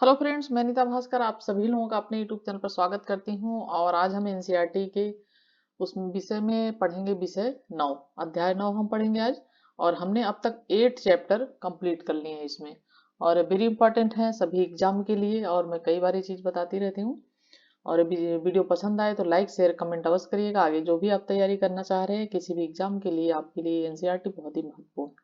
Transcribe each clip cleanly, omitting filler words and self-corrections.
Hello friends, मैं नीता भास्कर आप सभी लोगों का अपने यूट्यूब चैनल पर स्वागत करती हूं। और आज हम एनसीईआरटी के उस विषय में पढ़ेंगे। विषय 9 अध्याय 9 हम पढ़ेंगे आज। और हमने अब तक 8 चैप्टर कंप्लीट कर लिए हैं इसमें, और वेरी इंपॉर्टेंट है सभी एग्जाम के लिए। और मैं कई बार ये चीज़ बताती रहती हूँ। और वीडियो पसंद आए तो लाइक शेयर कमेंट अवश्य करिएगा। आगे जो भी आप तैयारी करना चाह रहे हैं किसी भी एग्जाम के लिए, आपके लिए एनसीईआरटी बहुत ही महत्वपूर्ण है।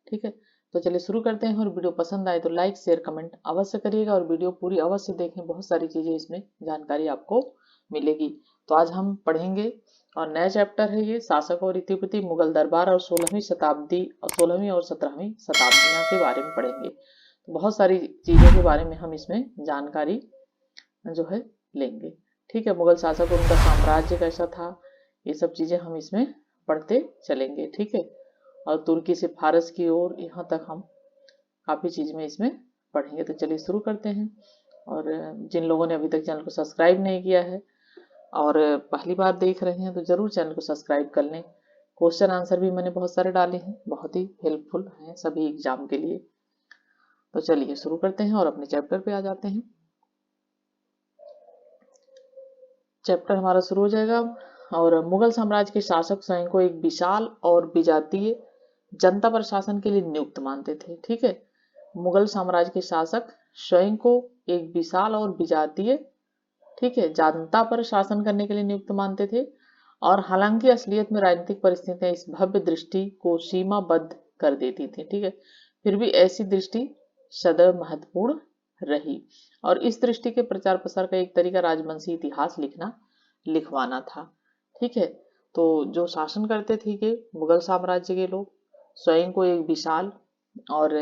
ठीक है, तो चलिए शुरू करते हैं। और वीडियो पसंद आए तो लाइक शेयर कमेंट अवश्य करिएगा, और वीडियो पूरी अवश्य देखें। बहुत सारी चीजें इसमें जानकारी आपको मिलेगी। तो आज हम पढ़ेंगे, और नया चैप्टर है ये, शासक और इतिवृत्ति, मुगल दरबार और 16वीं शताब्दी और 16वीं और 17वीं शताब्दियां के बारे में पढ़ेंगे। तो बहुत सारी चीजों के बारे में हम इसमें जानकारी जो है लेंगे। ठीक है, मुगल शासक और उनका साम्राज्य कैसा था, ये सब चीजें हम इसमें पढ़ते चलेंगे। ठीक है, और तुर्की से फारस की ओर यहाँ तक हम काफ़ी चीज़ में इसमें पढ़ेंगे। तो चलिए शुरू करते हैं। और जिन लोगों ने अभी तक चैनल को सब्सक्राइब नहीं किया है और पहली बार देख रहे हैं तो ज़रूर चैनल को सब्सक्राइब कर लें। क्वेश्चन आंसर भी मैंने बहुत सारे डाले हैं, बहुत ही हेल्पफुल हैं सभी एग्जाम के लिए। तो चलिए शुरू करते हैं और अपने चैप्टर पे आ जाते हैं। चैप्टर हमारा शुरू हो जाएगा। और मुगल साम्राज्य के शासक स्वयं को एक विशाल और विजातीय जनता पर शासन के लिए नियुक्त मानते थे। ठीक है, मुगल साम्राज्य के शासक स्वयं को एक विशाल और विजातीय, ठीक है, जनता पर शासन करने के लिए नियुक्त मानते थे। और हालांकि असलियत में राजनीतिक परिस्थितियां इस भव्य दृष्टि को सीमाबद्ध कर देती थी, ठीक है, फिर भी ऐसी दृष्टि सदैव महत्वपूर्ण रही। और इस दृष्टि के प्रचार प्रसार का एक तरीका राजवंशी इतिहास लिखवाना था। ठीक है, तो जो शासन करते थे कि मुगल साम्राज्य के लोग स्वयं को एक विशाल और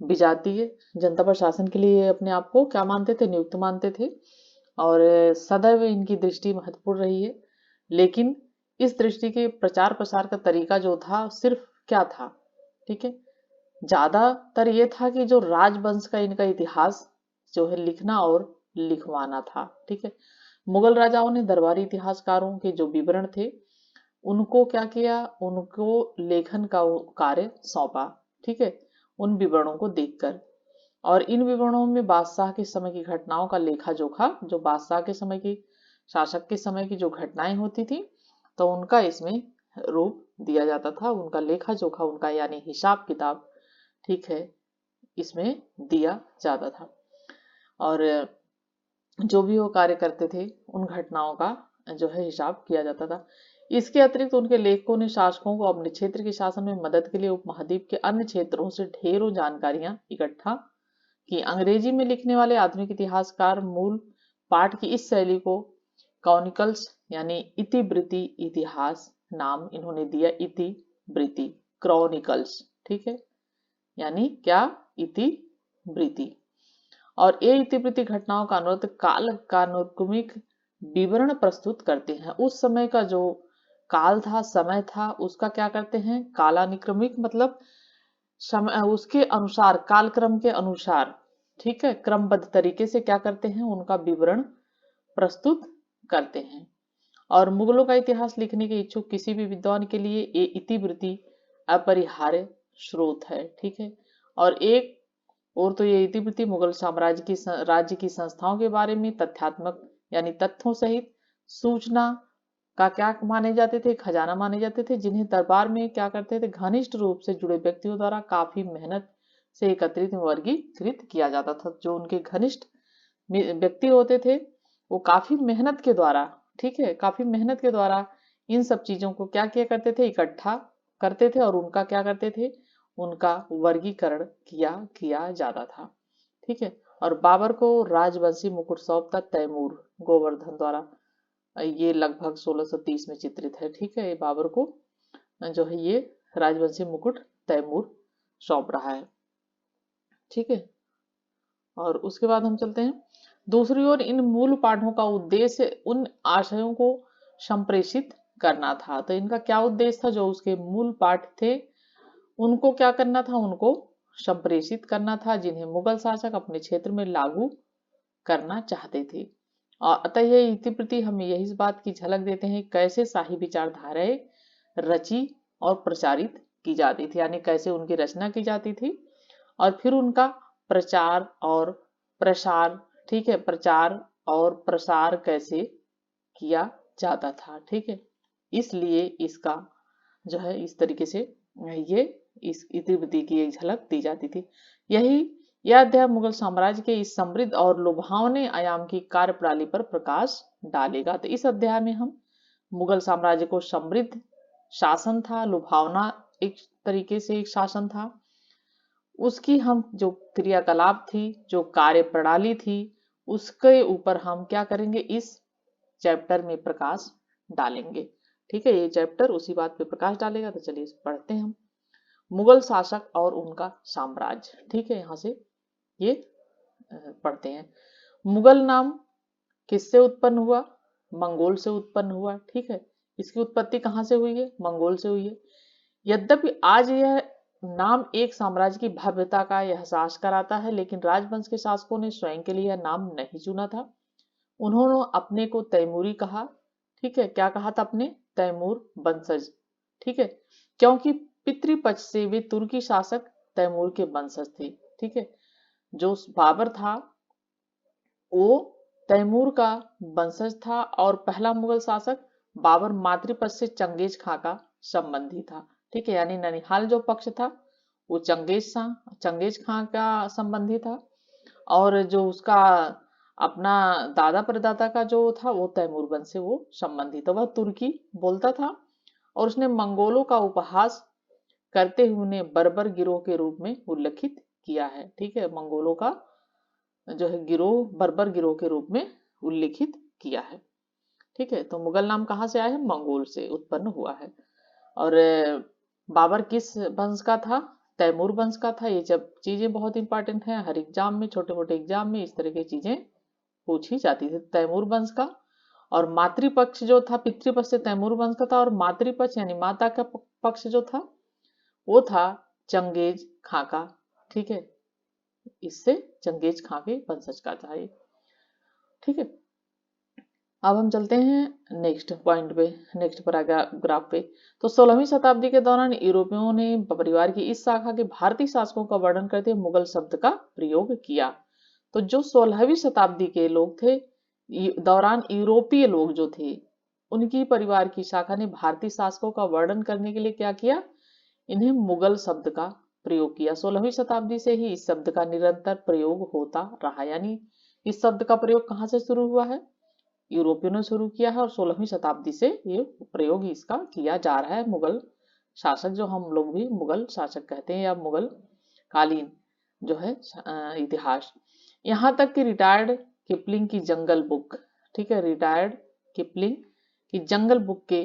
विजातीय जनता पर शासन के लिए अपने आप को क्या मानते थे, नियुक्त मानते थे। और सदैव इनकी दृष्टि महत्वपूर्ण रही है। लेकिन इस दृष्टि के प्रचार प्रसार का तरीका जो था सिर्फ क्या था, ठीक है, ज्यादातर ये था कि जो राजवंश का इनका इतिहास जो है लिखना और लिखवाना था। ठीक है, मुगल राजाओं ने दरबारी इतिहासकारों के जो विवरण थे उनको क्या किया, उनको लेखन का कार्य सौंपा। ठीक है, उन विवरणों को देखकर। और इन विवरणों में बादशाह के समय की घटनाओं का लेखा जोखा, जो बादशाह के समय की, शासक के समय की जो घटनाएं होती थी तो उनका इसमें रूप दिया जाता था, उनका लेखा जोखा, उनका यानी हिसाब किताब, ठीक है, इसमें दिया जाता था। और जो भी वो कार्य करते थे उन घटनाओं का जो है हिसाब किया जाता था। इसके अतिरिक्त उनके लेखकों ने शासकों को अपने क्षेत्र के शासन में मदद के लिए उपमहाद्वीप के अन्य क्षेत्रों से ढेरों जानकारियां इकट्ठा की। अंग्रेजी में लिखने वाले आधुनिक इतिहासकार मूल पाठ की इस शैली को क्रॉनिकल्स यानी इतिवृत्ति इतिहास नाम इन्होंने दिया। इतिवृत्ति, क्रॉनिकल्स, ठीक है, यानी क्या, इतिवृत्ति। और ये इतिवृत्ति घटनाओं का अनुरुद्ध काल कानुक्रमिक विवरण प्रस्तुत करते हैं। उस समय का जो काल था, समय था, उसका क्या करते हैं, कालानुक्रमिक मतलब समय, उसके अनुसार, कालक्रम के अनुसार, ठीक है, क्रमबद्ध तरीके से क्या करते हैं, उनका विवरण प्रस्तुत करते हैं। और मुगलों का इतिहास लिखने के इच्छुक किसी भी विद्वान के लिए ये इतिवृत्ति अपरिहार्य स्रोत है। ठीक है, और एक और तो ये इतिवृत्ति मुगल साम्राज्य की राज्य की संस्थाओं के बारे में तथ्यात्मक यानी तथ्यों सहित सूचना का क्या माने जाते थे, खजाना माने जाते थे, जिन्हें दरबार में क्या करते थे, घनिष्ठ रूप से जुड़े व्यक्तियों द्वारा काफी मेहनत से एकत्रित वर्गीकृत किया जाता था। जो उनके घनिष्ठ व्यक्ति होते थे वो काफी मेहनत के द्वारा, ठीक है, काफी मेहनत के द्वारा इन सब चीजों को क्या किया करते थे, इकट्ठा करते थे, और उनका क्या करते थे, उनका वर्गीकरण किया जाता था। ठीक है, और बाबर को राजवंशी मुकुट सौंपता तैमूर गोवर्धन द्वारा, ये लगभग 1630 में चित्रित है। ठीक है, ये बाबर को जो है ये राजवंशी मुकुट तैमूर सौंप रहा है। ठीक है, और उसके बाद हम चलते हैं। दूसरी ओर इन मूल पाठों का उद्देश्य उन आशयों को संप्रेषित करना था। तो इनका क्या उद्देश्य था, जो उसके मूल पाठ थे उनको क्या करना था, उनको संप्रेषित करना था, जिन्हें मुगल शासक अपने क्षेत्र में लागू करना चाहते थे। और अतः यह इतिवृत्ति हमें यही इस बात की झलक देते हैं कैसे शाही विचारधाराएं रची और प्रचारित की जाती थी, यानी कैसे उनकी रचना की जाती थी और फिर उनका प्रचार और प्रसार, ठीक है, प्रचार और प्रसार कैसे किया जाता था, ठीक है। इसलिए इसका जो है इस तरीके से ये इस इतिवृत्ति की एक झलक दी जाती थी। यह अध्याय मुगल साम्राज्य के इस समृद्ध और लुभावने आयाम की कार्यप्रणाली पर प्रकाश डालेगा। तो इस अध्याय में हम मुगल साम्राज्य को समृद्ध शासन था, लुभावना एक तरीके से एक शासन था, उसकी हम जो क्रियाकलाप थी, जो कार्य प्रणाली थी, उसके ऊपर हम क्या करेंगे, इस चैप्टर में प्रकाश डालेंगे, ठीक है। ये चैप्टर उसी बात पे प्रकाश डालेगा। तो चलिए पढ़ते हैं हम। मुगल शासक और उनका साम्राज्य, ठीक है, यहां से ये पढ़ते हैं। मुगल नाम किससे उत्पन्न हुआ? मंगोल से उत्पन्न हुआ, ठीक है। इसकी उत्पत्ति कहां से हुई है? मंगोल से हुई है। यद्यपि आज यह नाम एक साम्राज्य की भव्यता का एहसास कराता है, लेकिन राजवंश के शासकों ने स्वयं के लिए यह नाम नहीं चुना था। उन्होंने अपने को तैमूरी कहा, ठीक है। क्या कहा था अपने? तैमूर वंशज, ठीक है, क्योंकि पितृपक्ष से वे तुर्की शासक तैमूर के वंशज थे, ठीक है। जो बाबर था वो तैमूर का वंशज था और पहला मुगल शासक बाबर मातृपक्ष से चंगेज खां का संबंधी था, ठीक है। यानी ननिहाल जो पक्ष था वो चंगेज खां का संबंधी था, और जो उसका अपना दादा परदादा का जो था वो तैमूर वंश से वो संबंधित था। वह तुर्की बोलता था और उसने मंगोलों का उपहास करते हुए उन्हें बर्बर गिरोह के रूप में उल्लेखित किया है, ठीक है। मंगोलों का जो है गिरोह बर्बर गिरोह के रूप में उल्लेखित किया है, ठीक है। तो मुगल नाम कहाँ से आया है? मंगोल से उत्पन्न हुआ है। और बाबर किस वंश का था? तैमूर वंश का था। ये जब चीजें बहुत इंपॉर्टेंट है, हर एग्जाम में, छोटे मोटे एग्जाम में इस तरह की चीजें पूछी जाती थी। तैमूर वंश का, और मातृपक्ष जो था, पितृपक्ष से तैमूर वंश का था, और मातृपक्ष यानी माता का पक्ष जो था वो था चंगेज खां का, ठीक है। इससे चंगेज खां के वंशज का था ये, ठीक है। अब हम चलते हैं नेक्स्ट पॉइंट पे, नेक्स्ट पैराग्राफ पे। तो 16वीं शताब्दी के दौरान यूरोपियों ने परिवार की इस शाखा के भारतीय शासकों का वर्णन करते हुए मुगल शब्द का प्रयोग किया। तो जो 16वीं शताब्दी के लोग थे, दौरान यूरोपीय लोग जो थे, उनकी परिवार की शाखा ने भारतीय शासकों का वर्णन करने के लिए क्या किया? इन्हें मुगल शब्द का प्रयोग किया। 16वीं शताब्दी से ही इस शब्द का निरंतर प्रयोग होता रहा। यानी इस शब्द का प्रयोग कहां से शुरू हुआ है? यूरोपियों ने शुरू किया है, और 16वीं शताब्दी से ये प्रयोग इसका किया जा रहा है। मुगल शासक, जो हम लोग भी मुगल शासक कहते हैं, या मुगल कालीन जो है इतिहास। यहाँ तक कि रिटायर्ड किपलिंग की जंगल बुक, ठीक है, रिटायर्ड किपलिंग की जंगल बुक के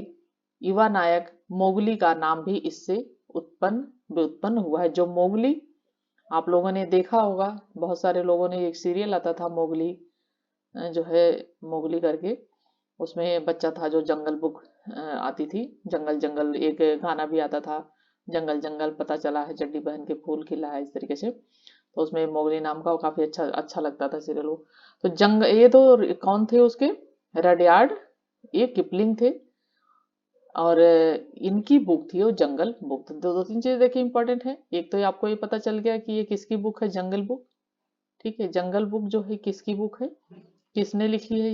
युवा नायक मोगली का नाम भी इससे उत्पन्न हुआ है। जो मोगली आप लोगों ने देखा होगा, बहुत सारे लोगों ने, एक सीरियल आता था मोगली जो है, मोगली करके, उसमें बच्चा था जो जंगल बुक आती थी, जंगल जंगल, एक गाना भी आता था, जंगल जंगल पता चला है चड्डी पहन के फूल खिला है, इस तरीके से। तो उसमें मोगली नाम का, वो काफी अच्छा लगता था सीरियल वो। तो ये तो कौन थे उसके? रडयार्ड, ये किपलिंग थे, और इनकी बुक थी वो जंगल बुक। तो दो तीन चीजें देखिए इंपॉर्टेंट है। एक तो आपको ये पता चल गया कि ये किसकी बुक है, जंगल बुक, ठीक है। जंगल बुक जो है किसकी बुक है, किसने लिखी है?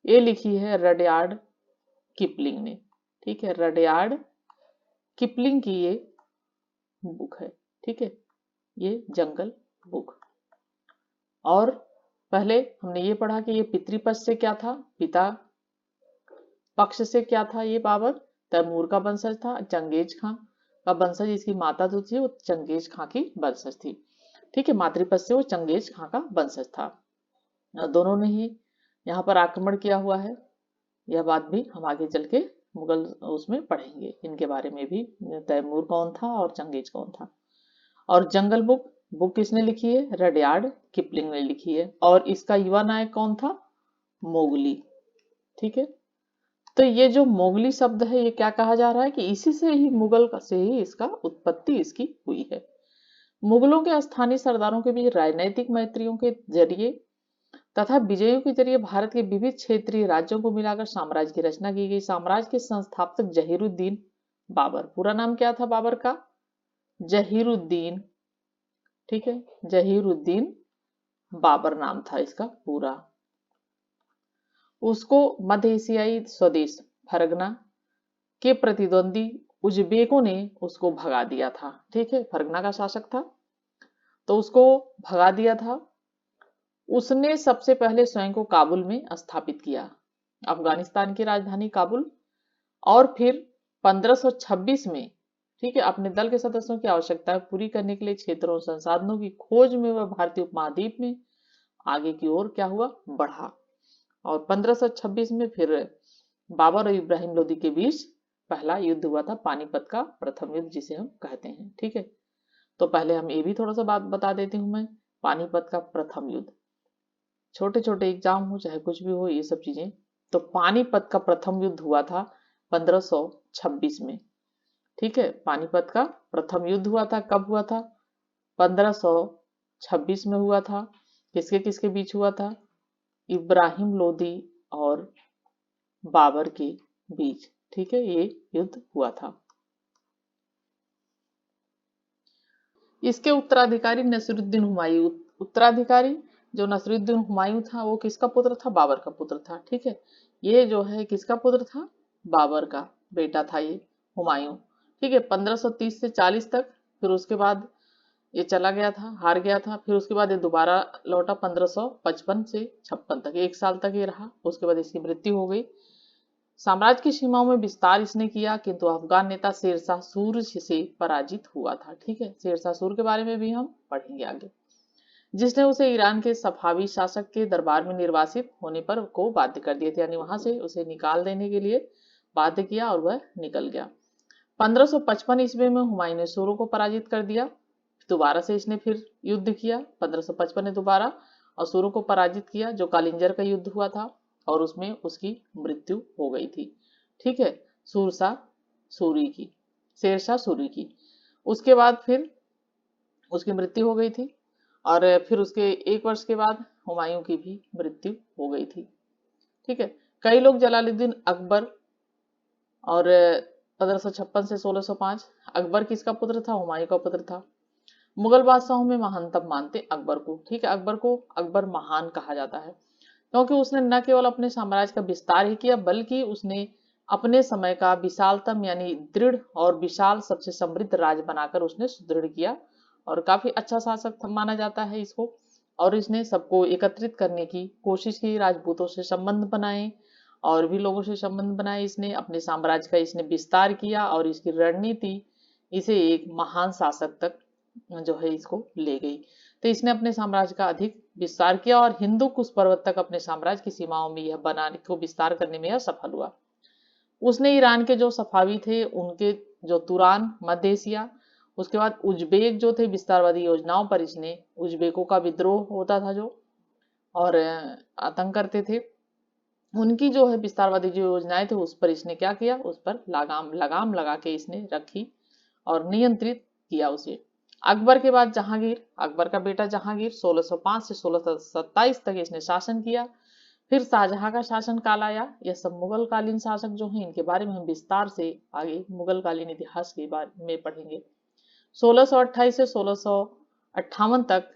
ये लिखी है रडयार्ड किपलिंग ने, ठीक है। रडयार्ड किपलिंग की ये बुक है, ठीक है, ये जंगल बुक। और पहले हमने ये पढ़ा कि ये पितृपक्ष से क्या था, पिता पक्ष से क्या था, ये बाबर तैमूर का वंशज था। चंगेज खां का वंशज, इसकी माता जो थी वो चंगेज खां की वंशज थी, ठीक है। मातृपक्ष से वो चंगेज खां का वंशज था। दोनों ने ही यहाँ पर आक्रमण किया हुआ है। यह बात भी हम आगे चल के मुगल उसमें पढ़ेंगे, इनके बारे में भी, तैमूर कौन था और चंगेज कौन था। और जंगल बुक किसने लिखी है? रडयार्ड किपलिंग ने लिखी है। और इसका युवा नायक कौन था? मोगली, ठीक है। तो ये जो मोगली शब्द है, ये क्या कहा जा रहा है कि इसी से ही, मुगल से ही इसका उत्पत्ति इसकी हुई है। मुगलों के स्थानीय सरदारों के बीच राजनैतिक मैत्रियों के जरिए तथा विजयों के जरिए भारत के विविध क्षेत्रीय राज्यों को मिलाकर साम्राज्य की रचना की गई। साम्राज्य के संस्थापक जहीरुद्दीन बाबर, पूरा नाम क्या था बाबर का? जहीरुद्दीन, ठीक है, जहीरुद्दीन बाबर नाम था इसका पूरा। उसको मध्य एशियाई स्वदेश फरगना के प्रतिद्वंदी उज्बेकों ने उसको भगा दिया था। ठीक है, फरगना का शासक था तो उसको भगा दिया था। उसने सबसे पहले स्वयं को काबुल में स्थापित किया, अफगानिस्तान की राजधानी काबुल। और फिर 1526 में, ठीक है, अपने दल के सदस्यों की आवश्यकताएं पूरी करने के लिए क्षेत्रों और संसाधनों की खोज में वह भारतीय उपमहाद्वीप में आगे की ओर क्या हुआ, बढ़ा। और 1526 में फिर बाबर और इब्राहिम लोदी के बीच पहला युद्ध हुआ था, पानीपत का प्रथम युद्ध जिसे हम कहते हैं। ठीक है, तो पहले हम ये भी थोड़ा सा बात बता देती हूँ मैं, पानीपत का प्रथम युद्ध। छोटे छोटे एग्जाम हो चाहे कुछ भी हो, ये सब चीजें, तो पानीपत का प्रथम युद्ध हुआ था 1526 में। ठीक है, पानीपत का प्रथम युद्ध हुआ था, कब हुआ था, 1526 में हुआ था। किसके किसके बीच हुआ था, इब्राहिम लोदी और बाबर के बीच। ठीक है, ये युद्ध हुआ था। इसके उत्तराधिकारी नसीरुद्दीन हुमायूं, उत्तराधिकारी जो नसीरुद्दीन हुमायूं था वो किसका पुत्र था, बाबर का पुत्र था। ठीक है, ये जो है किसका पुत्र था, बाबर का बेटा था ये हुमायूं। ठीक है, 1530 से 40 तक, फिर उसके बाद ये चला गया था, हार गया था। फिर उसके बाद ये दोबारा लौटा 1555 से 56 तक, 1 साल तक ये रहा। उसके बाद इसकी मृत्यु हो गई। साम्राज्य की सीमाओं में विस्तार इसने किया, किंतु अफगान नेता शेरशाह सूर से पराजित हुआ था। ठीक है, शेरशाह सूर के बारे में भी हम पढ़ेंगे आगे, जिसने उसे ईरान के सफावी शासक के दरबार में निर्वासित होने पर को बाध्य कर दिए थे, यानी वहां से उसे निकाल देने के लिए बाध्य किया और वह निकल गया। 1555 ईस्वी में हुमायूं ने सूरों को पराजित कर दिया। दोबारा से इसने फिर युद्ध किया 1555 में दोबारा, और सूरों को पराजित किया, जो कालिंजर का युद्ध हुआ था और उसमें उसकी मृत्यु हो गई थी। ठीक है, सूरशाह सूरी की, शेरशाह सूरी की। उसके बाद फिर उसकी मृत्यु हो गई थी, और फिर उसके 1 वर्ष के बाद हुमायूं की भी मृत्यु हो गई थी। ठीक है, कई लोग जलालुद्दीन अकबर, और 1556 से 1605, अकबर किसका पुत्र था, हुमायूं का पुत्र था। मुगल बादशाहों में महानतम मानते अकबर को। ठीक है, अकबर को अकबर महान कहा जाता है क्योंकि उसने न केवल अपने साम्राज्य का विस्तार ही किया, बल्कि उसने अपने समय का विशालतम यानी दृढ़ और विशाल सबसे समृद्ध राज्य बनाकर उसने सुदृढ़ किया, और काफी अच्छा शासक माना जाता है इसको। और इसने सबको एकत्रित करने की कोशिश की, राजपूतों से संबंध बनाए और भी लोगों से संबंध बनाए, इसने अपने साम्राज्य का इसने विस्तार किया, और इसकी रणनीति इसे एक महान शासक तक जो है इसको ले गई। तो इसने अपने साम्राज्य का अधिक विस्तार किया, और हिंदू कुश पर्वत तक अपने साम्राज्य की सीमाओं में यह बनाने को विस्तार करने में यह सफल हुआ। उसने ईरान के जो सफावी थे उनके, जो तुरान, मध्य एशिया, उसके बाद उज्बेक जो थे विस्तारवादी योजनाओं पर इसने, उज्बेकों का विद्रोह होता था जो, और आतंक करते थे, उनकी जो है विस्तारवादी जो योजनाएं थे उस पर इसने क्या किया, उस पर लगाम लगाम लगा के इसने रखी और नियंत्रित किया उसे। अकबर के बाद जहांगीर, अकबर का बेटा जहांगीर 1605 से 1627 तक इसने शासन किया। फिर शाहजहां का शासन काल आया। यह सब मुगल कालीन शासक जो हैं इनके बारे में हम विस्तार से आगे मुगल कालीन इतिहास के बारे में पढ़ेंगे। 1628 से 1658 तक,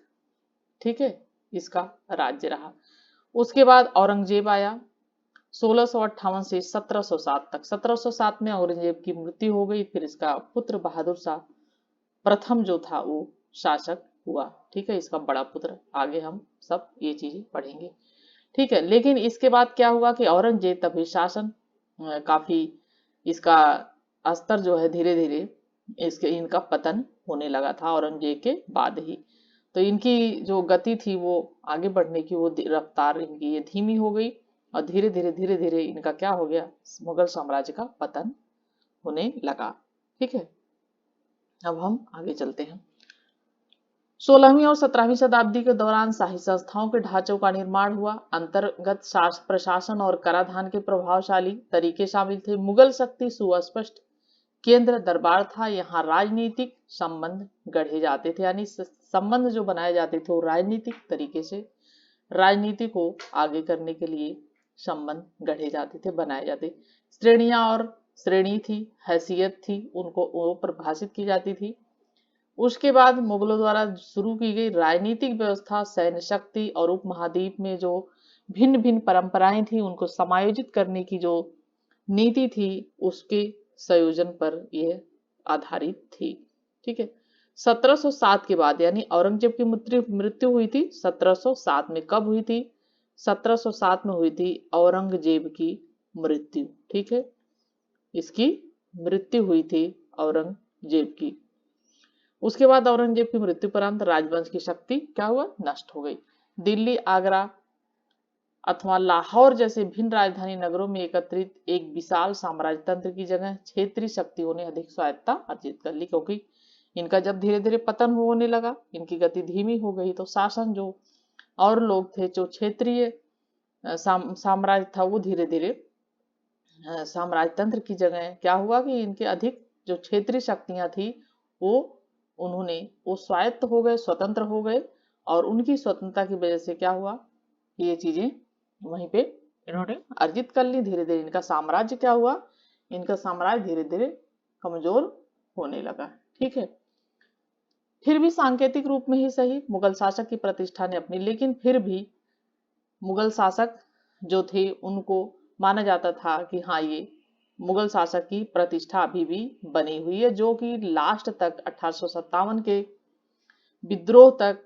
ठीक है, इसका राज्य रहा। उसके बाद औरंगजेब आया 1658 से 1707 तक। 1707 में औरंगजेब की मृत्यु हो गई। फिर इसका पुत्र बहादुर शाह प्रथम जो था वो शासक हुआ। ठीक है, इसका बड़ा पुत्र। आगे हम सब ये चीजें पढ़ेंगे। ठीक है, लेकिन इसके बाद क्या हुआ कि औरंगजेब तभी शासन काफी, इसका स्तर जो है धीरे धीरे इसके इनका पतन होने लगा था औरंगजेब के बाद ही। तो इनकी जो गति थी वो आगे बढ़ने की, वो रफ्तार इनकी ये धीमी हो गई, और धीरे धीरे इनका क्या हो गया, मुगल साम्राज्य का पतन होने लगा। ठीक है, अब हम आगे चलते हैं। 16वीं और 17वीं शताब्दी के दौरान शाही संस्थाओं के ढांचों का निर्माण हुआ। अंतर्गत प्रशासन और कराधान के प्रभावशाली तरीके शामिल थे। मुगल शक्ति सुस्पष्ट केंद्र दरबार था। यहाँ राजनीतिक संबंध गढ़े जाते थे, यानी संबंध जो बनाए जाते थे वो राजनीतिक तरीके से, राजनीति को आगे करने के लिए संबंध गढ़े जाते थे, बनाए जाते। श्रेणियां और श्रेणी थी, हैसियत थी, उनको परिभाषित की जाती थी। उसके बाद मुगलों द्वारा शुरू की गई राजनीतिक व्यवस्था, सैन्य शक्ति और उपमहाद्वीप में जो भिन्न भिन्न परंपराएं थी उनको समायोजित करने की जो नीति थी उसके संयोजन पर यह आधारित थी। ठीक है। 1707 के बाद यानी औरंगजेब की मृत्यु हुई थी 1707 में। कब हुई थी? 1707 में हुई थी औरंगजेब की मृत्यु। ठीक है, इसकी मृत्यु हुई थी औरंगजेब की। उसके बाद औरंगजेब की मृत्यु उपरांत राजवंश की शक्ति क्या हुआ? नष्ट हो गई। दिल्ली, आगरा अथवा लाहौर जैसे भिन्न राजधानी नगरों में एकत्रित एक विशाल साम्राज्य तंत्र की जगह क्षेत्रीय शक्तियों ने अधिक स्वायत्तता अर्जित कर ली, क्योंकि इनका जब धीरे धीरे पतन होने लगा, इनकी गति धीमी हो गई, तो शासन जो और लोग थे, जो क्षेत्रीय साम्राज्य था, वो धीरे धीरे साम्राज्य तंत्र की जगह क्या हुआ कि इनके अधिक जो क्षेत्रीय शक्तियां थी वो वो स्वायत्त हो गए, स्वतंत्र हो गए, और उनकी स्वतंत्रता की वजह से क्या हुआ, ये चीजें वहीं पे इन्होंने अर्जित कर ली। धीरे धीरे इनका साम्राज्य क्या हुआ, इनका साम्राज्य धीरे धीरे कमजोर होने लगा। ठीक है। फिर भी सांकेतिक रूप में ही सही मुगल शासक की प्रतिष्ठा ने अपनी, लेकिन फिर भी मुगल शासक जो थे उनको माना जाता था कि हाँ, ये मुगल शासक की प्रतिष्ठा अभी भी बनी हुई है, जो कि लास्ट तक 1857 के विद्रोह तक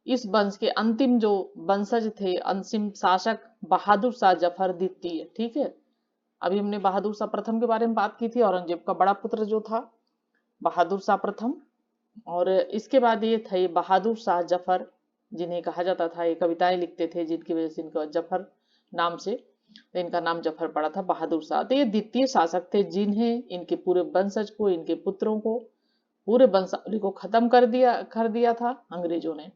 इस वंश के अंतिम जो वंशज थे, अंतिम शासक बहादुर शाह जफर द्वितीय। ठीक है, अभी हमने बहादुर शाह प्रथम के बारे में बात की थी, औरंगजेब का बड़ा पुत्र जो था बहादुर शाह प्रथम, और इसके बाद ये थे बहादुर शाह जफर, जिन्हें कहा जाता था, ये कविताएं लिखते थे जिनकी वजह से इनका जफर नाम से, तो इनका नाम जफर पड़ा था, बहादुर शाह। तो ये द्वितीय शासक थे जिन्हें इनके पूरे वंशज को, इनके पुत्रों को, पूरे वंशावली को खत्म कर दिया था अंग्रेजों ने।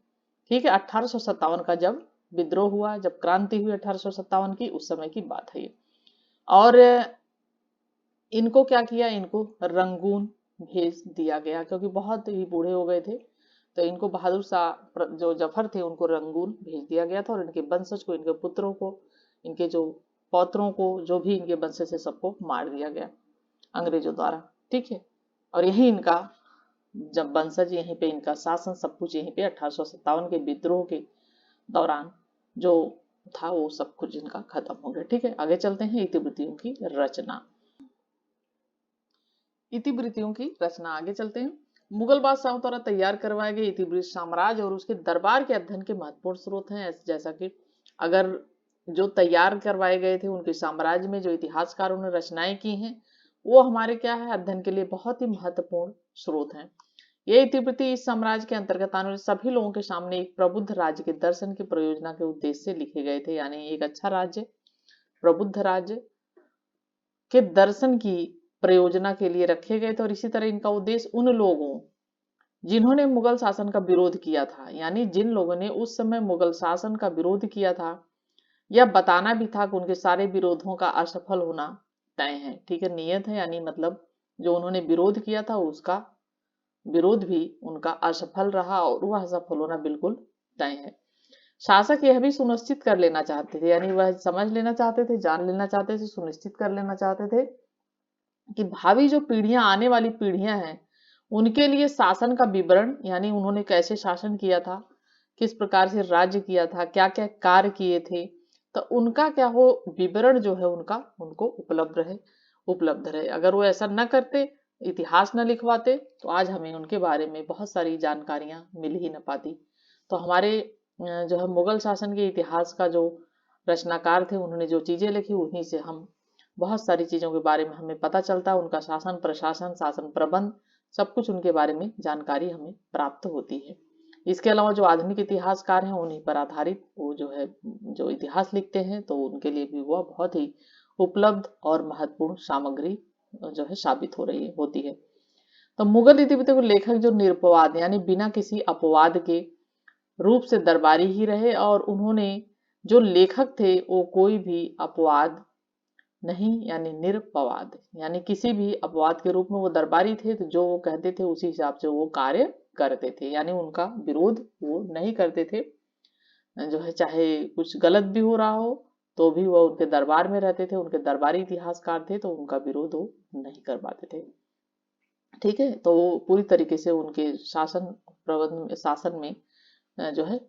ठीक है, 1857 का जब विद्रोह हुआ, जब क्रांति हुई 1857 की, उस समय की बात है ये। और इनको क्या किया, इनको रंगून भेज दिया गया, क्योंकि बहुत ही बूढ़े हो गए थे, तो इनको बहादुर शाह जो जफर थे उनको रंगून भेज दिया गया था, और इनके वंशज को, इनके पुत्रों को, इनके जो पौत्रों को, जो भी इनके वंशज से, सबको मार दिया गया अंग्रेजों द्वारा। ठीक है, और यही इनका जब वंशज, यहीं पे इनका शासन, सब कुछ यहीं पे 1857 के विद्रोह के दौरान जो था वो सब कुछ इनका खत्म हो गया। ठीक है, आगे चलते हैं। इतिवृत्तियों की रचना, इतिवृत्तियों की रचना आगे चलते हैं। मुगल बादशाहों द्वारा तैयार करवाए गए इतिवृत्त साम्राज्य और उसके दरबार के अध्ययन के महत्वपूर्ण स्रोत हैं। जैसा कि अगर जो तैयार करवाए गए थे उनके साम्राज्य में जो इतिहासकारों ने रचनाएं की हैं, वो हमारे क्या है, अध्ययन के लिए बहुत ही महत्वपूर्ण स्रोत हैं। ये इतिवृत्ति इस साम्राज्य के अंतर्गत आने वाले सभी लोगों के सामने एक प्रबुद्ध राज्य के दर्शन की प्रयोजना के उद्देश्य से लिखे गए थे, यानी एक अच्छा राज्य, प्रबुद्ध राज्य के दर्शन की प्रयोजना के लिए रखे गए थे। और इसी तरह इनका उद्देश्य उन लोगों जिन्होंने मुगल शासन का विरोध किया था, यानी जिन लोगों ने उस समय मुगल शासन का विरोध किया था, यह बताना भी था कि उनके सारे विरोधों का असफल होना तय है। ठीक है, नियत है, यानी मतलब जो उन्होंने विरोध किया था उसका विरोध भी उनका असफल रहा, और वह असफल होना बिल्कुल तय है। शासक यह भी सुनिश्चित कर लेना चाहते थे, यानी वह समझ लेना चाहते थे, जान लेना चाहते थे, सुनिश्चित कर लेना चाहते थे कि भावी जो पीढ़ियां, आने वाली पीढ़ियां हैं, उनके लिए शासन का विवरण, यानी उन्होंने कैसे शासन किया था, किस प्रकार से राज्य किया था, क्या क्या कार्य किए थे, तो उनका क्या हो, विवरण जो है उनका उनको उपलब्ध रहे। अगर वो ऐसा न करते, इतिहास न लिखवाते, तो आज हमें उनके बारे में बहुत सारी जानकारियां मिल ही न पाती। तो हमारे जो है मुगल शासन के इतिहास का जो रचनाकार थे, उन्होंने जो चीजें लिखी, उन्हीं से हम बहुत सारी चीजों के बारे में हमें पता चलता है। उनका शासन प्रशासन, शासन प्रबंध, सब कुछ उनके बारे में जानकारी हमें प्राप्त होती है। इसके अलावा जो आधुनिक इतिहासकार हैं, उन्हीं पर आधारित वो जो है जो इतिहास लिखते हैं, तो उनके लिए भी वह बहुत ही उपलब्ध और महत्वपूर्ण सामग्री जो है साबित होती है। तो मुगल इतिवृत्ति को लेखक जो निरपवाद, यानी बिना किसी अपवाद के रूप से दरबारी ही रहे, और उन्होंने जो लेखक थे वो कोई भी अपवाद नहीं, यानी निरपवाद, यानी किसी भी अपवाद के रूप में वो दरबारी थे, तो जो वो कहते थे उसी हिसाब से वो कार्य करते थे, यानी उनका विरोध वो नहीं करते थे। जो है चाहे कुछ गलत भी हो रहा हो तो भी वो उनके दरबार में रहते थे, उनके दरबारी इतिहासकार थे, तो उनका विरोध वो नहीं कर पाते थे। ठीक है, तो वो पूरी तरीके से उनके शासन में जो है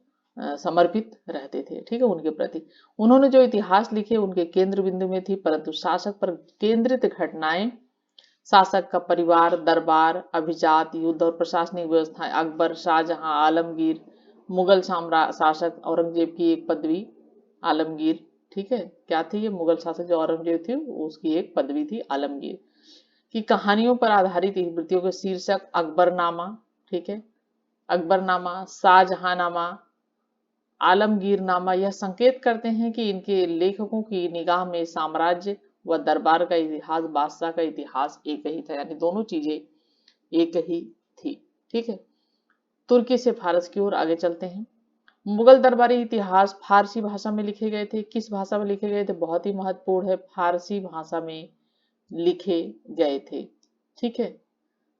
समर्पित रहते थे, ठीक है, उनके प्रति। उन्होंने जो इतिहास लिखे उनके केंद्र बिंदु में थी, परंतु शासक पर केंद्रित घटनाएं, शासक का परिवार, दरबार, अभिजात, युद्ध और प्रशासनिक व्यवस्थाएं, अकबर, शाहजहां, आलमगीर, मुगल साम्राज्य शासक औरंगजेब की एक पदवी, आलमगीर, ठीक है, क्या थी ये मुगल शासक जो औरंगजेब थी उसकी एक पदवी थी आलमगीर, की कहानियों पर आधारित इतिवृत्तियों के शीर्षक अकबरनामा, ठीक है, अकबरनामा, शाहजहांनामा, आलमगीरनामा यह संकेत करते हैं कि इनके लेखकों की निगाह में साम्राज्य व दरबार का इतिहास, बादशाह का इतिहास एक ही था, यानी दोनों चीजें एक ही थी, ठीक है। तुर्की से फारस की ओर आगे चलते हैं। मुगल दरबारी इतिहास फारसी भाषा में लिखे गए थे। किस भाषा में लिखे गए थे? बहुत ही महत्वपूर्ण है, फारसी भाषा में लिखे गए थे, ठीक है,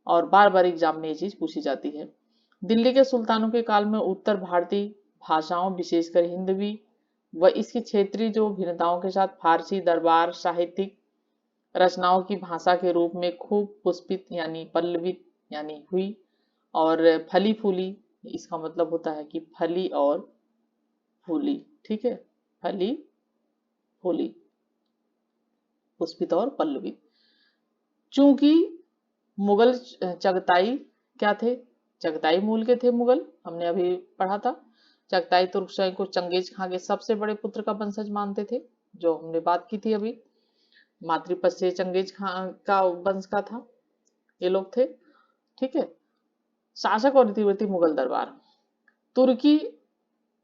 और बार बार एग्जाम में ये चीज पूछी जाती है। दिल्ली के सुल्तानों के काल में उत्तर भारतीय भाषाओं विशेषकर हिंदवी व इसकी क्षेत्रीय जो भिन्नताओं के साथ फारसी दरबार साहित्यिक रचनाओं की भाषा के रूप में खूब पुष्पित यानी पल्लवित यानी हुई और फली फूली, इसका मतलब होता है कि फली और फूली, ठीक है, फली फूली, पुष्पित और पल्लवित। चूंकि मुगल चगताई क्या थे? चगताई मूल के थे मुगल, हमने अभी पढ़ा था। चगताई तुर्कशाही को चंगेज खां के सबसे बड़े पुत्र का वंशज मानते थे, जो हमने बात की थी अभी, मातृपद से चंगेज खां का वंश का था ये लोग थे, ठीक है। शासक और इतिवृत्ति मुगल दरबार, तुर्की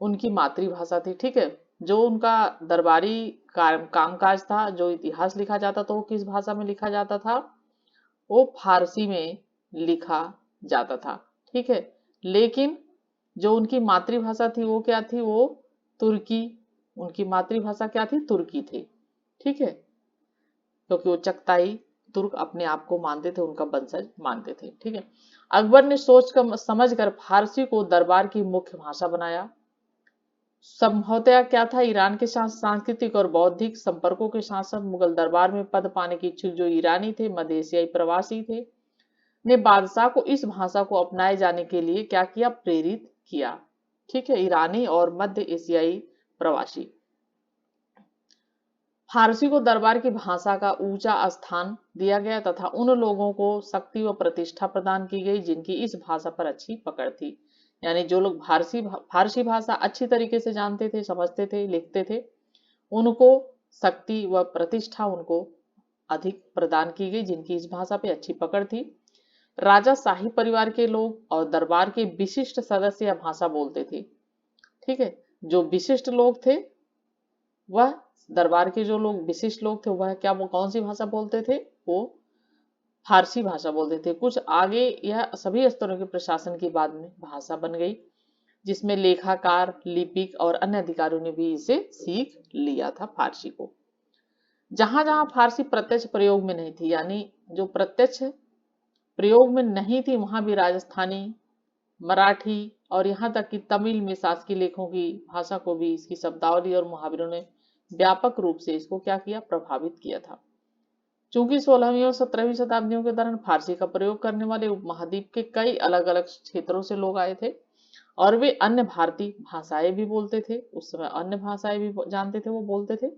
उनकी मातृभाषा थी, ठीक है। जो उनका दरबारी कामकाज था, जो इतिहास लिखा जाता था वो किस भाषा में लिखा जाता था? वो फारसी में लिखा जाता था, ठीक है। लेकिन जो उनकी मातृभाषा थी वो क्या थी? वो तुर्की, उनकी मातृभाषा क्या थी? तुर्की थी, ठीक है, क्योंकि वो चगताई तुर्क अपने आप को मानते थे, उनका वंशज मानते थे, ठीक है। अकबर ने सोच कर समझ कर फारसी को दरबार की मुख्य भाषा बनाया। संभवतया क्या था? ईरान के साथ सांस्कृतिक और बौद्धिक संपर्कों के साथ साथ मुगल दरबार में पद पाने के इच्छुक जो ईरानी थे, मध्य एशियाई प्रवासी थे, ने बादशाह को इस भाषा को अपनाए जाने के लिए क्या किया? प्रेरित किया, ठीक है, ईरानी और मध्य एशियाई प्रवासी। फारसी को दरबार की भाषा का ऊंचा स्थान दिया गया तथा उन लोगों को शक्ति व प्रतिष्ठा प्रदान की गई जिनकी इस भाषा पर अच्छी पकड़ थी, यानी जो लोग फारसी भाषा अच्छी तरीके से जानते थे, समझते थे, लिखते थे, उनको शक्ति व प्रतिष्ठा उनको अधिक प्रदान की गई जिनकी इस भाषा पे अच्छी पकड़ थी। राजा शाही परिवार के लोग और दरबार के विशिष्ट सदस्य यह भाषा बोलते थे, ठीक है। जो विशिष्ट लोग थे वह, दरबार के जो लोग विशिष्ट लोग थे वह क्या, वो कौन सी भाषा बोलते थे? वो फारसी भाषा बोलते थे। कुछ आगे यह सभी स्तरों के प्रशासन की बाद में भाषा बन गई, जिसमें लेखाकार, लिपिक और अन्य अधिकारियों ने भी इसे सीख लिया था फारसी को। जहां जहां फारसी प्रत्यक्ष प्रयोग में नहीं थी, यानी जो प्रत्यक्ष प्रयोग में नहीं थी, वहां भी राजस्थानी, मराठी और यहाँ तक कि तमिल में शासकीय लेखों की भाषा को भी इसकी शब्दावली और मुहावरों ने व्यापक रूप से इसको क्या किया? प्रभावित किया था। चूंकि 16वीं और 17वीं शताब्दियों के दौरान फारसी का प्रयोग करने वाले उपमहाद्वीप के कई अलग अलग क्षेत्रों से लोग आए थे और वे अन्य भारतीय भाषाएं भी बोलते थे, उस समय अन्य भाषाएं भी जानते थे, वो बोलते थे।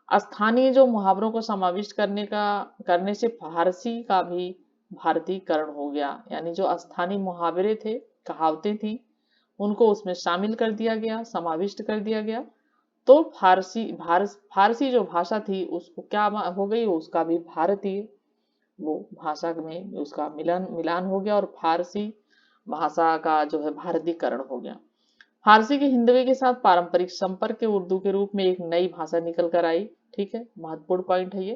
स्थानीय जो मुहावरों को समाविष्ट करने से फारसी का भी भारतीयकरण हो गया, यानी जो स्थानीय मुहावरे थे, कहावतें थी, उनको उसमें शामिल कर दिया गया, समाविष्ट कर दिया गया। तो फारसी जो भाषा थी उसको क्या हो गई? उसका भी भारतीय वो भाषा में उसका मिलान हो गया और फारसी भाषा का जो है भारतीयकरण हो गया। फारसी के हिंदवी के साथ पारंपरिक संपर्क के उर्दू के रूप में एक नई भाषा निकल कर आई, ठीक है, महत्वपूर्ण पॉइंट है ये।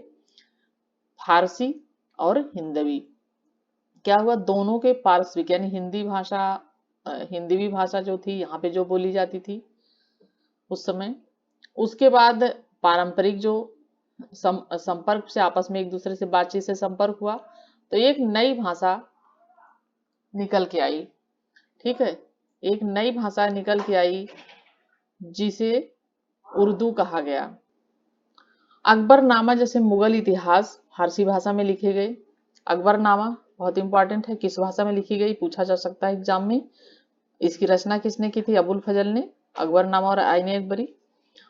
फारसी और हिंदवी क्या हुआ? दोनों के पारस्विक यानी हिंदवी भाषा जो थी यहाँ पे जो बोली जाती थी उस समय, उसके बाद पारंपरिक जो संपर्क से आपस में एक दूसरे से बातचीत से संपर्क हुआ, तो एक नई भाषा निकल के आई, ठीक है, एक नई भाषा निकल के आई जिसे उर्दू कहा गया। अकबरनामा जैसे मुगल इतिहास फारसी भाषा में लिखे गए। अकबरनामा बहुत इंपॉर्टेंट है। किस भाषा में लिखी गई पूछा जा सकता है एग्जाम में। इसकी रचना किसने की थी? अबुल फजल ने, अकबरनामा और आईन अकबरी।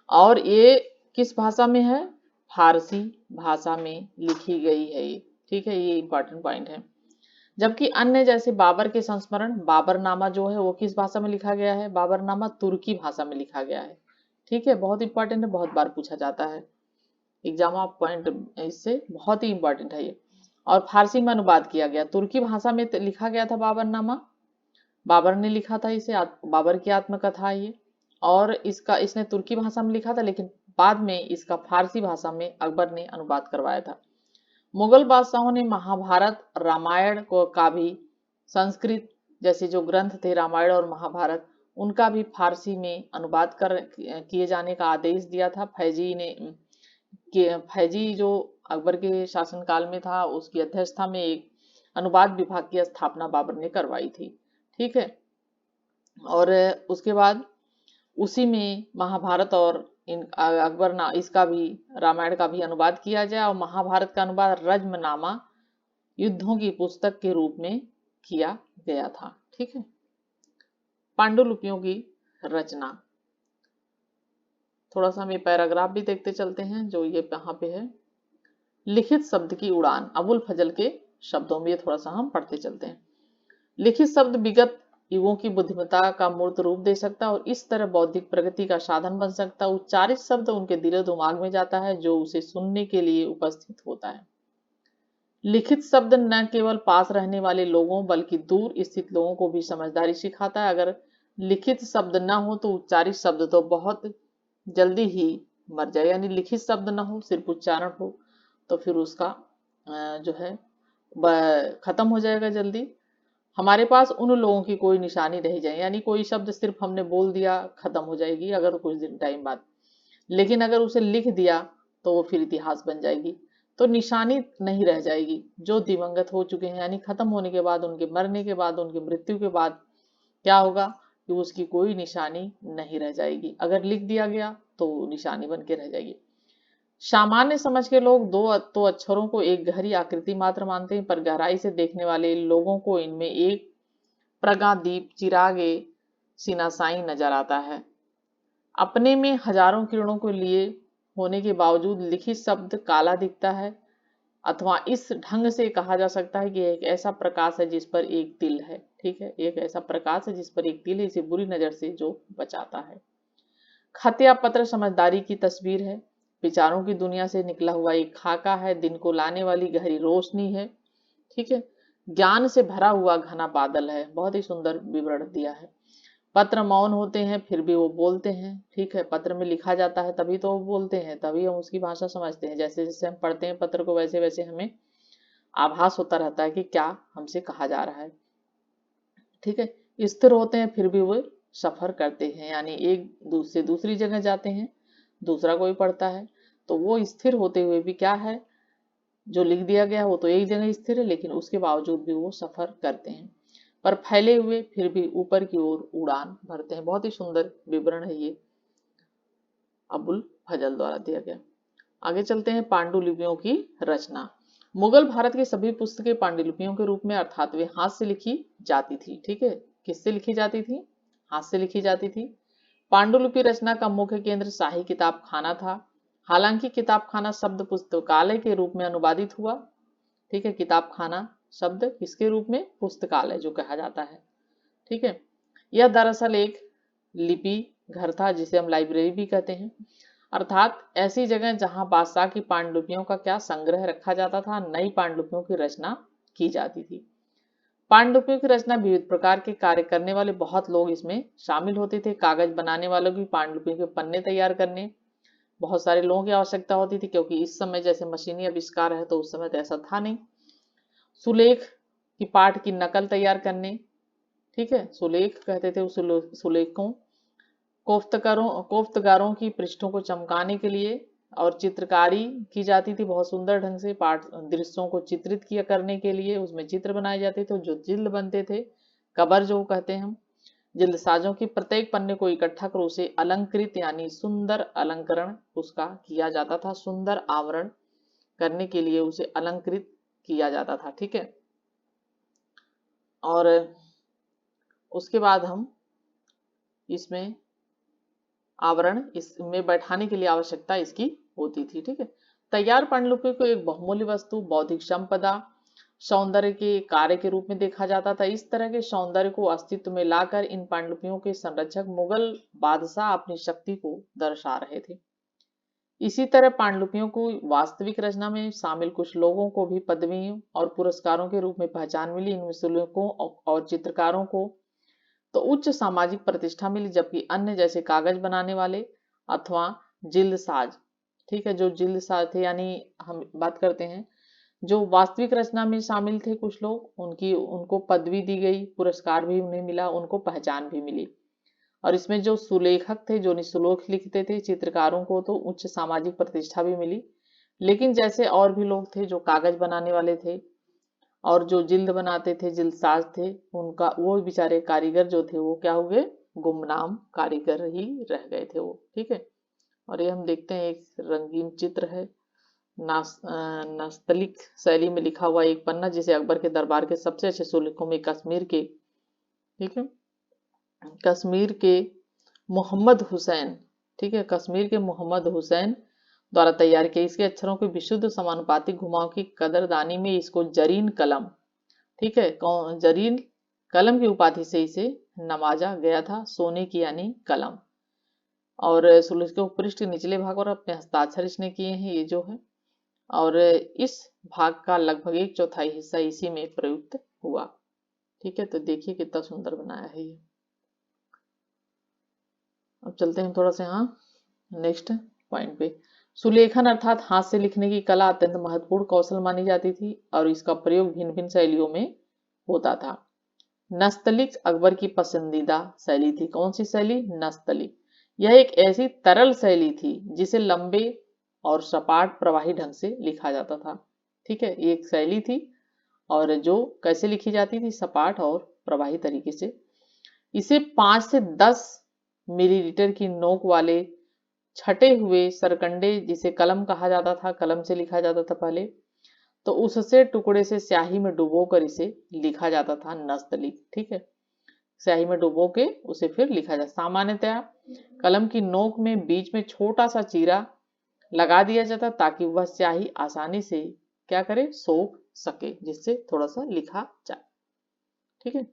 और ये किस भाषा में है? फारसी भाषा में लिखी गई है ये, ठीक है, ये इंपॉर्टेंट पॉइंट है। जबकि अन्य जैसे बाबर के संस्मरण, बाबरनामा जो है वो किस भाषा में लिखा गया है? बाबरनामा तुर्की भाषा में लिखा गया है, ठीक है, बहुत इंपॉर्टेंट है, बहुत बार पूछा जाता है एग्जाम ऑफ पॉइंट, इससे बहुत ही इंपॉर्टेंट है ये। और फारसी में अनुवाद किया गया, तुर्की भाषा में लिखा गया था बाबरनामा, बाबर ने लिखा था इसे, बाबर की आत्मकथा ये। और इसने तुर्की भाषा में लिखा था, लेकिन बाद में इसका फारसी भाषा में अकबर ने अनुवाद करवाया था। मुगल बादशाहों ने महाभारत रामायण को का भी संस्कृत जैसे जो ग्रंथ थे रामायण और महाभारत, उनका भी फारसी में अनुवाद किए जाने का आदेश दिया था। फैजी जो अकबर के शासनकाल में था, उसकी अध्यक्षता में एक अनुवाद विभाग की स्थापना बाबर ने करवाई थी, ठीक है। और उसके बाद उसी में महाभारत और इसका भी रामायण का भी अनुवाद किया जाए, और महाभारत का अनुवाद रज्मनामा युद्धों की पुस्तक के रूप में किया गया था, ठीक है। पांडुलिपियों की रचना, थोड़ा सा हम ये पैराग्राफ भी देखते चलते हैं जो ये यहाँ पे है। लिखित शब्द की उड़ान, अबुल फजल के शब्दों में, ये थोड़ा सा हम पढ़ते चलते हैं। लिखित शब्द विगत युगों की बुद्धिमत्ता का मूर्त रूप दे सकता है और इस तरह बौद्धिक प्रगति का साधन बन सकता है। उच्चारित शब्द उनके दिलो दिमाग में जाता है जो उसे सुनने के लिए उपस्थित होता है। लिखित शब्द न केवल पास रहने वाले लोगों बल्कि दूर स्थित लोगों को भी समझदारी सिखाता है। अगर लिखित शब्द न हो तो उच्चारित शब्द तो बहुत जल्दी ही मर जाए, यानी लिखित शब्द न हो, सिर्फ उच्चारण हो, तो फिर उसका जो है खत्म हो जाएगा जल्दी। हमारे पास उन लोगों की कोई निशानी रह जाए, यानी कोई शब्द सिर्फ हमने बोल दिया खत्म हो जाएगी अगर कुछ दिन टाइम बाद, लेकिन अगर उसे लिख दिया तो वो फिर इतिहास बन जाएगी, तो निशानी नहीं रह जाएगी। जो दिवंगत हो चुके हैं यानी खत्म होने के बाद, उनके मरने के बाद, उनकी मृत्यु के बाद क्या होगा कि उसकी कोई निशानी नहीं रह जाएगी। अगर लिख दिया गया तो निशानी बन के रह जाएगी। सामान्य समझ के लोग दो तो अक्षरों को एक गहरी आकृति मात्र मानते हैं, पर गहराई से देखने वाले लोगों को इनमें एक प्रगादीप चिरागे सिनासाई नजर आता है। अपने में हजारों किरणों को लिए होने के बावजूद लिखित शब्द काला दिखता है, अथवा इस ढंग से कहा जा सकता है कि एक ऐसा प्रकाश है जिस पर एक तिल है, ठीक है, एक ऐसा प्रकाश है जिस पर एक तिल है, इसे बुरी नजर से जो बचाता है। खत या पत्र समझदारी की तस्वीर है, विचारों की दुनिया से निकला हुआ एक खाका है, दिन को लाने वाली गहरी रोशनी है, ठीक है, ज्ञान से भरा हुआ घना बादल है। बहुत ही सुंदर विवरण दिया है। पत्र मौन होते हैं फिर भी वो बोलते हैं, ठीक है, पत्र में लिखा जाता है तभी तो वो बोलते हैं, तभी हम उसकी भाषा समझते हैं। जैसे जैसे हम पढ़ते हैं पत्र को वैसे वैसे हमें आभास होता रहता है कि क्या हमसे कहा जा रहा है, ठीक है। स्थिर होते हैं फिर भी वो सफर करते हैं, यानी एक दूसरे दूसरी जगह जाते हैं, दूसरा कोई पढ़ता है, तो वो स्थिर होते हुए भी क्या है, जो लिख दिया गया वो तो एक जगह स्थिर है, लेकिन उसके बावजूद भी वो सफर करते हैं, पर फैले हुए फिर भी ऊपर की ओर उड़ान भरते हैं। बहुत ही सुंदर विवरण है ये अबुल फजल द्वारा दिया गया। आगे चलते हैं पांडुलिपियों की रचना। मुगल भारत की सभी पुस्तकें पांडुलिपियों के रूप में अर्थात वे हाथ से लिखी जाती थी, ठीक है। किससे लिखी जाती थी? हाथ से लिखी जाती थी। पांडुलिपि रचना का मुख्य केंद्र शाही किताब खाना था। हालांकि किताब खाना शब्द पुस्तकालय के रूप में अनुवादित हुआ, ठीक है, किताब खाना शब्द किसके रूप में? पुस्तकालय जो कहा जाता है, ठीक है। यह दरअसल एक लिपि घर था जिसे हम लाइब्रेरी भी कहते हैं, अर्थात ऐसी जगह जहां बादशाह की पांडुलिपियों का क्या संग्रह रखा जाता था, नई पांडुलिपियों की रचना की जाती थी। पांडुलिपियों की रचना विविध प्रकार के कार्य करने वाले बहुत लोग इसमें शामिल होते थे। कागज बनाने वालों की पांडुलिपियों के पन्ने तैयार करने बहुत सारे लोगों की आवश्यकता होती थी, क्योंकि इस समय जैसे मशीनी आविष्कार है तो उस समय तो ऐसा था नहीं। सुलेख की पाठ की नकल तैयार करने, ठीक है, सुलेख कहते थे उस सुलेखों। कोफ्तगारों की पृष्ठों को चमकाने के लिए और चित्रकारी की जाती थी बहुत सुंदर ढंग से, पाठ दृश्यों को चित्रित किया करने के लिए उसमें चित्र बनाए जाते थे जो जिल्द बनते थे, कबर जो कहते हैं हम। जिल्दसाजों की प्रत्येक पन्ने को इकट्ठा कर उसे अलंकृत यानी सुंदर अलंकरण उसका किया जाता था, सुंदर आवरण करने के लिए उसे अलंकृत किया जाता था, ठीक है। और उसके बाद हम इसमें आवरण इसमें बैठाने के लिए आवश्यकता इसकी होती थी। ठीक है, तैयार पांडुलिपि को एक बहुमूल्य वस्तु, बौद्धिक संपदा, सौंदर्य के कार्य के रूप में देखा जाता था। इस तरह के सौंदर्य को अस्तित्व में लाकर इन पांडुलिपियों के संरक्षक मुगल बादशाह अपनी शक्ति को दर्शा रहे थे। इसी तरह पांडुलिपियों को वास्तविक रचना में शामिल कुछ लोगों को भी पदवियों और पुरस्कारों के रूप में पहचान मिली। इन मिसलों और चित्रकारों को तो उच्च सामाजिक प्रतिष्ठा मिली, जबकि अन्य जैसे कागज बनाने वाले अथवा जिल्दसाज, ठीक है, जो जिल्दसाज थे, यानी हम बात करते हैं जो वास्तविक रचना में शामिल थे कुछ लोग, उनको पदवी दी गई, पुरस्कार भी उन्हें मिला, उनको पहचान भी मिली। और इसमें जो सुलेखक थे, जो निशुल्क लिखते थे, चित्रकारों को तो उच्च सामाजिक प्रतिष्ठा भी मिली। लेकिन जैसे और भी लोग थे जो कागज बनाने वाले थे और जो जिल्द बनाते थे, जिल्दसाज थे, उनका वो बेचारे कारीगर जो थे वो क्या हुए, गुमनाम कारीगर ही रह गए थे वो। ठीक है, और ये हम देखते हैं एक रंगीन चित्र है, नास्तलिक शैली में लिखा हुआ एक पन्ना, जिसे अकबर के दरबार के सबसे अच्छे सुलेखों में कश्मीर के, ठीक है, कश्मीर के मोहम्मद हुसैन, ठीक है, कश्मीर के मोहम्मद हुसैन द्वारा तैयार किया। इसके अक्षरों की विशुद्ध समानुपातिक घुमाव की कदरदानी में इसको जरीन कलम, ठीक है, जरीन कलम की उपाधि से इसे नवाजा गया था, सोने की यानी कलम। और सुलेख के पृष्ठ के निचले भाग और अपने हस्ताक्षर इसने किए हैं, ये जो है, और इस भाग का लगभग 1/4 हिस्सा इसी में प्रयुक्त हुआ। ठीक है, तो देखिए कितना सुंदर बनाया है ये। अब चलते हैं थोड़ा सा यहाँ नेक्स्ट पॉइंट पे। सुलेखन अर्थात हाथ से लिखने की कला अत्यंत महत्वपूर्ण कौशल मानी जाती थी और इसका प्रयोग भिन्न भिन्न शैलियों में होता था। नस्तलिक अकबर की पसंदीदा शैली थी। कौन सी शैली? नस्तलिक। यह एक ऐसी तरल शैली थी जिसे लंबे और सपाट प्रवाही ढंग से लिखा जाता था। ठीक है, ये एक शैली थी और जो कैसे लिखी जाती थी, सपाट और प्रवाही तरीके से। इसे 5 से 10 मिलीलीटर की नोक वाले छटे हुए सरकंडे, जिसे कलम कहा जाता था, कलम से लिखा जाता था पहले, तो उससे टुकड़े से स्याही में डुबोकर इसे लिखा जाता था, नस्तलिक। ठीक है, स्याही में डुबो के उसे फिर लिखा जाता। सामान्यतया कलम की नोक में बीच में छोटा सा चीरा लगा दिया जाता ताकि वह स्याही आसानी से क्या करे, सोख सके, जिससे थोड़ा सा लिखा जाए। ठीक है,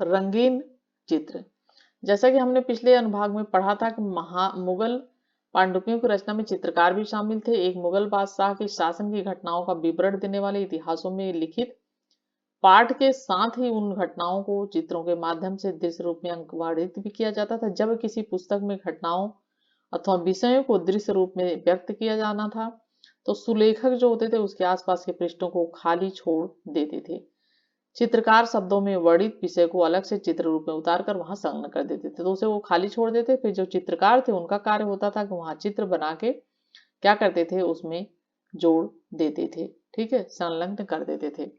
रंगीन चित्र। जैसा कि हमने पिछले अनुभाग में पढ़ा था कि मुगल पांडुलिपियों की रचना में चित्रकार भी शामिल थे। एक मुगल बादशाह के शासन की घटनाओं का विवरण देने वाले इतिहासों में लिखित पाठ के साथ ही उन घटनाओं को चित्रों के माध्यम से दृश्य रूप में अंकवाड़ित भी किया जाता था। जब किसी पुस्तक में घटनाओं अथवा विषयों को दृश्य रूप में व्यक्त किया जाना था तो सुलेखक जो होते थे उसके आसपास के पृष्ठों को खाली छोड़ देते थे। चित्रकार शब्दों में वर्णित विषय को अलग से चित्र रूप में उतार कर वहां संलग्न कर देते थे, तो उसे वो खाली छोड़ देते। फिर जो चित्रकार थे उनका कार्य होता था कि वहां चित्र बना के क्या करते थे, उसमें जोड़ देते थे। ठीक है, संलग्न कर देते थे।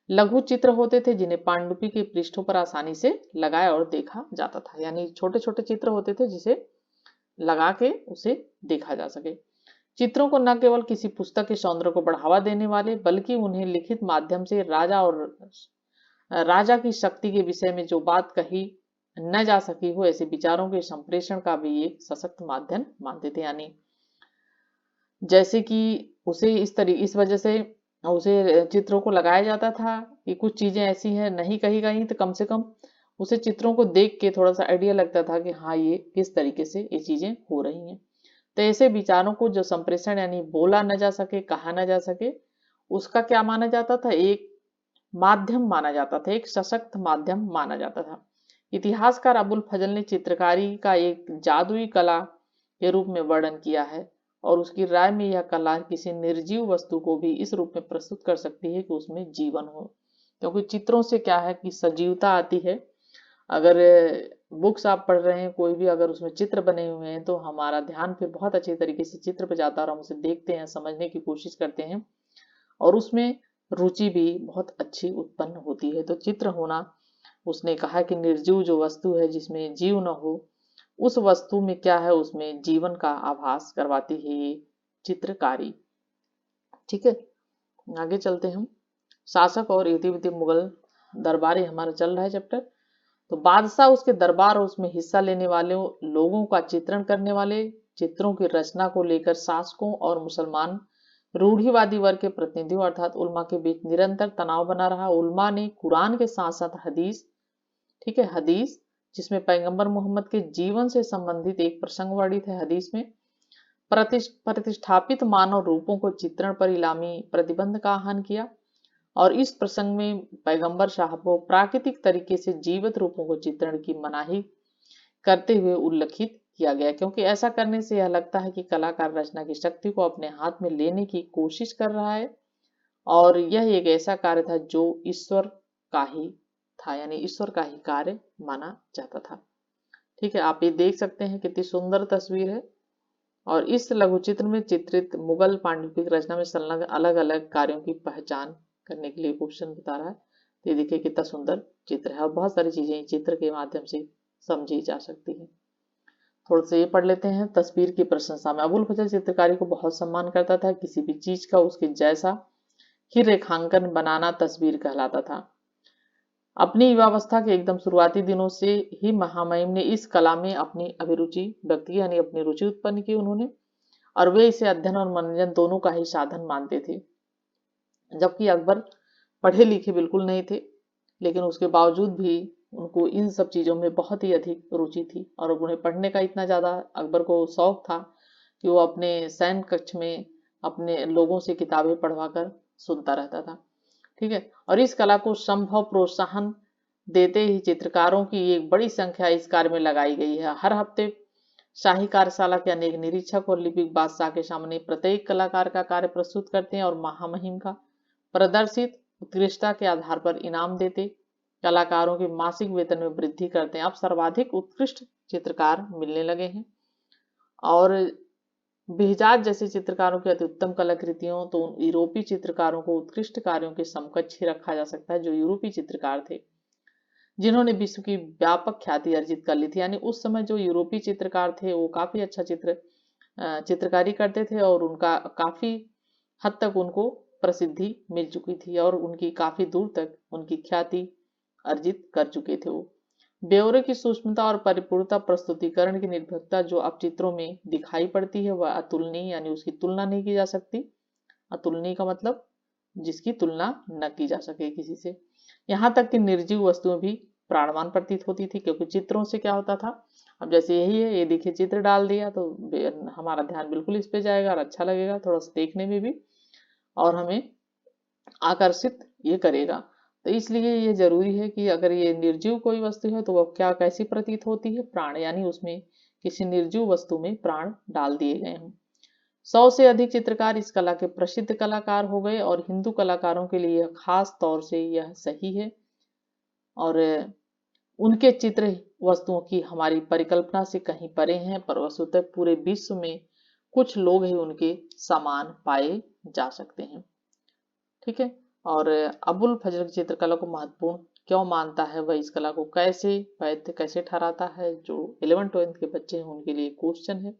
लघु चित्र होते थे जिन्हें पांडुलिपि के पृष्ठों पर आसानी से लगाया और देखा जाता था, यानी छोटे छोटे चित्र होते थे जिसे लगा के उसे देखा जा सके। चित्रों को न केवल किसी पुस्तक के सौंदर्य को बढ़ावा देने वाले बल्कि उन्हें लिखित माध्यम से राजा की शक्ति के विषय में जो बात कही न जा सकी हो, ऐसे विचारों के संप्रेषण का भी एक सशक्त माध्यम मानते थे। यानी जैसे कि उसे इस वजह से उसे चित्रों को लगाया जाता था कि कुछ चीजें ऐसी हैं नहीं कही गई, तो कम से कम उसे चित्रों को देख के थोड़ा सा आइडिया लगता था कि हाँ ये किस तरीके से ये चीजें हो रही हैं। तो ऐसे विचारों को जो संप्रेषण यानी बोला न जा सके, कहा न जा सके, उसका क्या माना जाता था, एक माध्यम माना जाता था, एक सशक्त माध्यम माना जाता था। इतिहासकार अबुल फजल ने चित्रकारी का एक जादुई कला के रूप में वर्णन किया है और उसकी राय में यह कला किसी निर्जीव वस्तु को भी इस रूप में प्रस्तुत कर सकती है कि उसमें जीवन हो, क्योंकि चित्रों से क्या है कि सजीवता आती है। अगर बुक्स आप पढ़ रहे हैं कोई भी, अगर उसमें चित्र बने हुए हैं तो हमारा ध्यान फिर बहुत अच्छे तरीके से चित्र पे जाता है और हम उसे देखते हैं, समझने की कोशिश करते हैं और उसमें रुचि भी बहुत अच्छी उत्पन्न होती है। तो चित्र होना, उसने कहा कि निर्जीव जो वस्तु है जिसमें जीव न हो, उस वस्तु में क्या है, उसमें जीवन का आभास करवाती है ये चित्रकारी। ठीक है, आगे चलते हम। शासक और इतिवृत्ति मुगल दरबारी हमारा चल रहा है चैप्टर। तो बादशाह, उसके दरबार और उसमें हिस्सा लेने वाले लोगों का चित्रण करने वाले चित्रों की रचना को लेकर शासकों और मुसलमान रूढ़िवादी वर्ग के प्रतिनिधियों अर्थात उल्मा के बीच निरंतर तनाव बना रहा। उल्मा ने कुरान के साथ साथ हदीस, ठीक है, हदीस जिसमें पैगंबर मोहम्मद के जीवन से संबंधित एक प्रसंग वर्णित है, हदीस में प्रतिष्ठापित मानव रूपों को चित्रण पर इलामी प्रतिबंध का आह्वान किया। और इस प्रसंग में पैगंबर साहब को प्राकृतिक तरीके से जीवित रूपों को चित्रण की मनाही करते हुए उल्लेखित किया गया, क्योंकि ऐसा करने से यह लगता है कि कलाकार रचना की शक्ति को अपने हाथ में लेने की कोशिश कर रहा है और यह एक ऐसा कार्य था जो ईश्वर का ही था, यानी ईश्वर का ही कार्य माना जाता था। ठीक है, आप ये देख सकते हैं कितनी सुंदर तस्वीर है। और इस लघु चित्र में चित्रित मुगल पांडुलिपि रचना में संलग्न अलग अलग कार्यों की पहचान करने के लिए क्वेश्चन बता रहा है। तो ये देखिए कितना सुंदर चित्र है और बहुत सारी चीजें चित्र के माध्यम से समझी जा सकती है। थोड़ा सा ये पढ़ लेते हैं। तस्वीर की प्रशंसा में अबुल फजल चित्रकारी को बहुत सम्मान करता था। किसी भी चीज का उसके जैसा ही रेखांकन बनाना तस्वीर कहलाता था। अपनी युवावस्था के एकदम शुरुआती दिनों से ही महामहिम ने इस कला में अपनी अभिरुचि व्यक्त की, यानी अपनी रुचि उत्पन्न की उन्होंने, और वे इसे अध्ययन और मनोरंजन दोनों का ही साधन मानते थे। जबकि अकबर पढ़े लिखे बिल्कुल नहीं थे, लेकिन उसके बावजूद भी उनको इन सब चीजों में बहुत ही अधिक रुचि थी और उन्हें पढ़ने का इतना ज्यादा अकबर को शौक था कि वो अपने सैन कक्ष में अपने लोगों से किताबें पढ़वाकर सुनता रहता था। ठीक है, और इस कला को संभव प्रोत्साहन देते ही चित्रकारों की एक बड़ी संख्या इस कार्य में लगाई गई है। हर हफ्ते शाही कार्यशाला के अनेक निरीक्षक और लिपिक बादशाह के सामने प्रत्येक कलाकार का कार्य प्रस्तुत करते हैं और महामहिम का प्रदर्शित उत्कृष्टता के आधार पर इनाम देते कलाकारों के मासिक वेतन में वृद्धि करते हैं। अब सर्वाधिक उत्कृष्ट चित्रकार मिलने लगे हैं और बिहजाज जैसे चित्रकारों की अति उत्तम कलाकृतियों तो यूरोपीय चित्रकारों को उत्कृष्ट कार्यों के समकक्ष ही रखा जा सकता है, जो यूरोपीय चित्रकार थे जिन्होंने विश्व की व्यापक ख्याति अर्जित कर ली थी। यानी उस समय जो यूरोपीय चित्रकार थे वो काफी अच्छा चित्रकारी करते थे और उनका काफी हद तक उनको प्रसिद्धि मिल चुकी थी और उनकी काफी दूर तक उनकी ख्याति अर्जित कर चुके थे। वो ब्यौरे की सूक्ष्मता और परिपूर्णता प्रस्तुतिकरण की निर्भरता जो अब चित्रों में दिखाई पड़ती है वह अतुलनीय, यानी उसकी तुलना नहीं की जा सकती। अतुलनीय का मतलब जिसकी तुलना न की जा सके किसी से। यहाँ तक कि निर्जीव वस्तुएं भी प्राणवान प्रतीत होती थी, क्योंकि चित्रों से क्या होता था, अब जैसे यही है, ये देखिए चित्र डाल दिया तो हमारा ध्यान बिल्कुल इस पे जाएगा और अच्छा लगेगा थोड़ा सा देखने में भी और हमें आकर्षित ये करेगा। तो इसलिए ये जरूरी है कि अगर ये निर्जीव कोई वस्तु है तो वह क्या कैसी प्रतीत होती है, प्राण, यानी उसमें किसी निर्जीव वस्तु में प्राण डाल दिए गए हैं। 100 से अधिक चित्रकार इस कला के प्रसिद्ध कलाकार हो गए और हिंदू कलाकारों के लिए खास तौर से यह सही है और उनके चित्र वस्तुओं की हमारी परिकल्पना से कहीं परे हैं, पर वस्तुतः पूरे विश्व में कुछ लोग ही उनके समान पाए जा सकते हैं। ठीक है, और अबुल फजल की चित्रकला को महत्वपूर्ण क्यों मानता है, वह इस कला को कैसे वैध कैसे ठहराता है, जो 11th-12th के बच्चे हैं उनके लिए क्वेश्चन है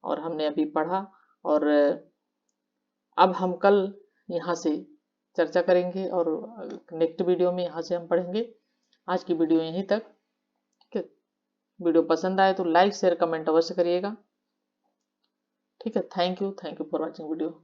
और हमने अभी पढ़ा और अब हम कल यहाँ से चर्चा करेंगे और नेक्स्ट वीडियो में यहाँ से हम पढ़ेंगे। आज की वीडियो यहीं तक। ठीक है, वीडियो पसंद आए तो लाइक शेयर कमेंट अवश्य करिएगा। ठीक है, thank you for watching video.